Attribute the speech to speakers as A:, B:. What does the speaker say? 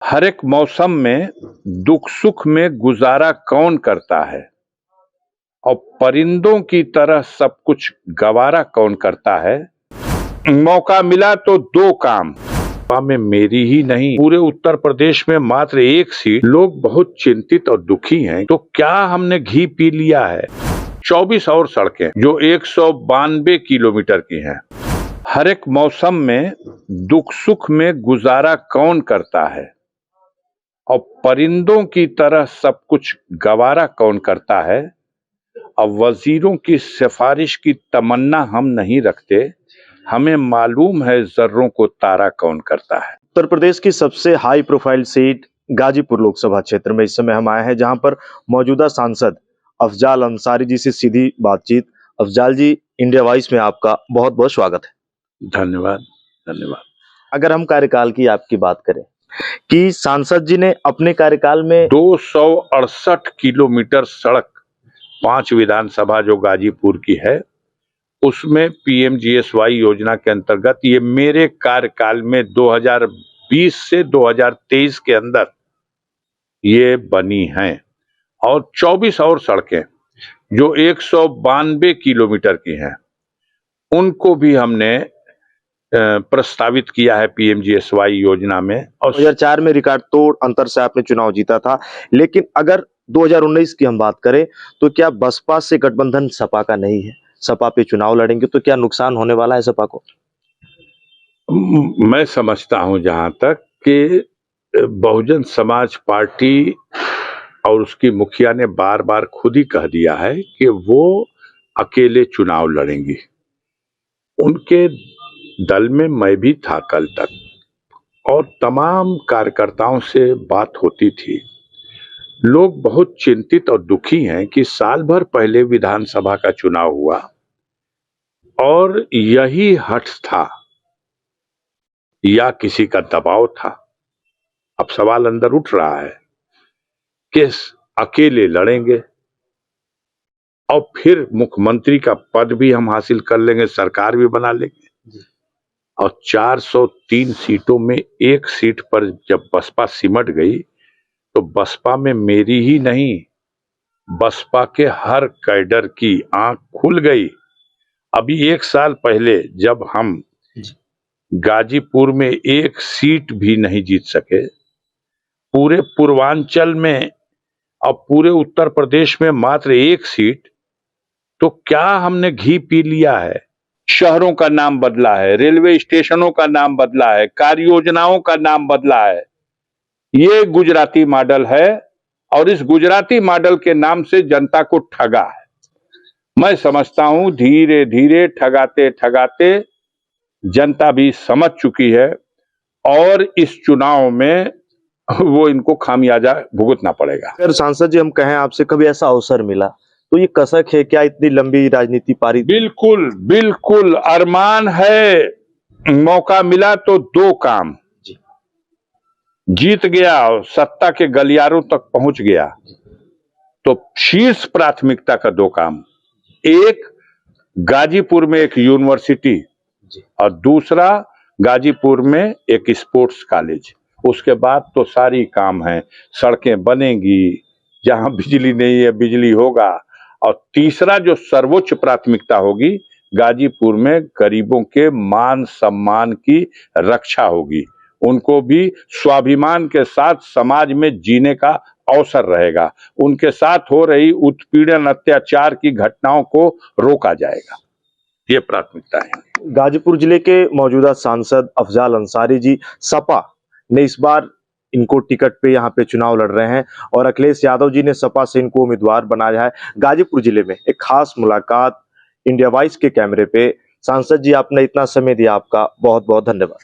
A: हर एक मौसम में दुख सुख में गुजारा कौन करता है और परिंदों की तरह सब कुछ गवारा कौन करता है। मौका मिला तो दो काम में मेरी ही नहीं पूरे उत्तर प्रदेश में मात्र एक सीट। लोग बहुत चिंतित और दुखी हैं, तो क्या हमने घी पी लिया है। 24 और सड़कें जो 192 किलोमीटर की हैं। हर एक मौसम में दुख सुख में गुजारा कौन करता है और परिंदों की तरह सब कुछ गवारा कौन करता है। और वजीरों की सिफारिश की तमन्ना हम नहीं रखते, हमें मालूम है जर्रों को तारा कौन करता है।
B: उत्तर प्रदेश की सबसे high profile seat Ghazipur Lok Sabha क्षेत्र में इस समय हम आए हैं, जहां पर मौजूदा सांसद अफजाल अंसारी जी से सीधी बातचीत। अफजाल जी, इंडिया वॉइस में आपका बहुत बहुत स्वागत है।
A: धन्यवाद धन्यवाद।
B: अगर हम कार्यकाल की आपकी बात करें कि सांसद जी ने अपने कार्यकाल में
A: 268 किलोमीटर सड़क 5 विधानसभा जो गाजीपुर की है, उसमें पीएमजीएसवाई योजना के अंतर्गत ये मेरे कार्यकाल में 2020 से 2023 के अंदर ये बनी हैं। और 24 और सड़कें जो 192 किलोमीटर की हैं, उनको भी हमने प्रस्तावित किया है पीएमजीएसवाई योजना में। और
B: 2004 में रिकॉर्ड तोड़ अंतर से आपने चुनाव जीता था, लेकिन अगर 2019 की हम बात करें तो क्या बसपा से गठबंधन सपा का नहीं है? सपा पे चुनाव लड़ेंगे तो क्या नुकसान होने वाला है सपा को?
A: मैं समझता हूं जहां तक कि बहुजन समाज पार्टी और उसकी मुखिया ने बार बार खुद ही कह दिया है कि वो अकेले चुनाव लड़ेंगी। उनके दल में मैं भी था कल तक, और तमाम कार्यकर्ताओं से बात होती थी। लोग बहुत चिंतित और दुखी हैं कि साल भर पहले विधानसभा का चुनाव हुआ और यही हठ था या किसी का दबाव था। अब सवाल अंदर उठ रहा है कि अकेले लड़ेंगे और फिर मुख्यमंत्री का पद भी हम हासिल कर लेंगे, सरकार भी बना लेंगे। और 403 सीटों में एक सीट पर जब बसपा सिमट गई, तो बसपा में मेरी ही नहीं, बसपा के हर कैडर की आंख खुल गई। अभी एक साल पहले जब हम गाजीपुर में एक सीट भी नहीं जीत सके, पूरे पूर्वांचल में और पूरे उत्तर प्रदेश में मात्र एक सीट, तो क्या हमने घी पी लिया है। शहरों का नाम बदला है, रेलवे स्टेशनों का नाम बदला है, कार्य योजनाओं का नाम बदला है। ये गुजराती मॉडल है और इस गुजराती मॉडल के नाम से जनता को ठगा है। मैं समझता हूं धीरे धीरे ठगाते ठगाते जनता भी समझ चुकी है और इस चुनाव में वो इनको खामियाजा भुगतना पड़ेगा।
B: अगर सांसद जी हम कहें आपसे, कभी ऐसा अवसर मिला तो ये कसक है क्या इतनी लंबी राजनीति पारी?
A: बिल्कुल बिल्कुल, अरमान है। मौका मिला तो दो काम। जीत गया और सत्ता के गलियारों तक पहुंच गया, तो शीर्ष प्राथमिकता का दो काम। एक, गाजीपुर में एक यूनिवर्सिटी और दूसरा गाजीपुर में एक स्पोर्ट्स कॉलेज। उसके बाद तो सारी काम है, सड़कें बनेंगी, जहां बिजली नहीं है बिजली होगा। और तीसरा जो सर्वोच्च प्राथमिकता होगी, गाजीपुर में गरीबों के मान सम्मान की रक्षा होगी। उनको भी स्वाभिमान के साथ समाज में जीने का अवसर रहेगा। उनके साथ हो रही उत्पीड़न अत्याचार की घटनाओं को रोका जाएगा। ये प्राथमिकता है।
B: गाजीपुर जिले के मौजूदा सांसद अफजाल अंसारी जी, सपा ने इस बार इनको टिकट पे यहाँ पे चुनाव लड़ रहे हैं और अखिलेश यादव जी ने सपा से इनको उम्मीदवार बनाया है। गाजीपुर जिले में एक खास मुलाकात इंडिया वॉइस के कैमरे पे। सांसद जी, आपने इतना समय दिया, आपका बहुत बहुत धन्यवाद।